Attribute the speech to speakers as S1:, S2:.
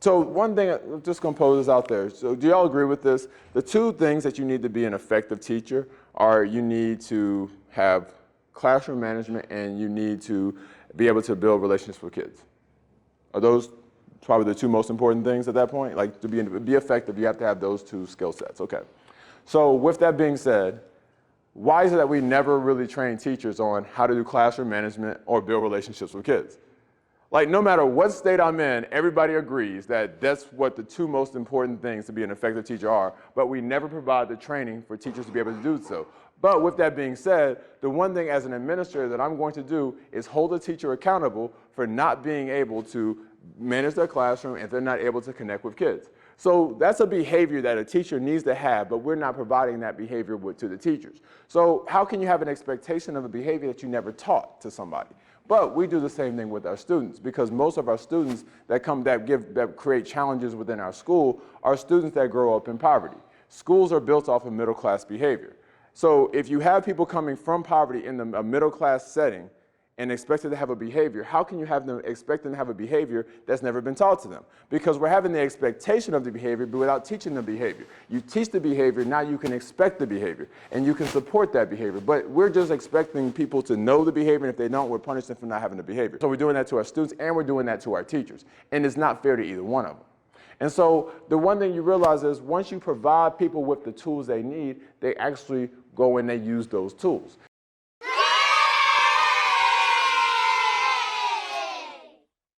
S1: So one thing, I'm just going to pose this out there. So do y'all agree with this? The two things that you need to be an effective teacher are you need to have classroom management and you need to be able to build relationships with kids. Are those probably the two most important things at that point? Like to be effective, you have to have those two skill sets. Okay. So with that being said, why is it that we never really train teachers on how to do classroom management or build relationships with kids? Like no matter what state I'm in, everybody agrees that that's what the two most important things to be an effective teacher are, but we never provide the training for teachers to be able to do so. But with that being said, the one thing as an administrator that I'm going to do is hold a teacher accountable for not being able to manage their classroom if they're not able to connect with kids. So that's a behavior that a teacher needs to have, but we're not providing that behavior to the teachers. So how can you have an expectation of a behavior that you never taught to somebody? But we do the same thing with our students, because most of our students that create challenges within our school are students that grow up in poverty. Schools are built off of middle class behavior. So if you have people coming from poverty in a middle class setting and expect them to have a behavior, how can you expect them to have a behavior that's never been taught to them? Because we're having the expectation of the behavior, but without teaching the behavior. You teach the behavior, now you can expect the behavior, and you can support that behavior. But we're just expecting people to know the behavior, and if they don't, we're punishing them for not having the behavior. So we're doing that to our students, and we're doing that to our teachers. And it's not fair to either one of them. And so the one thing you realize is once you provide people with the tools they need, they actually go and they use those tools.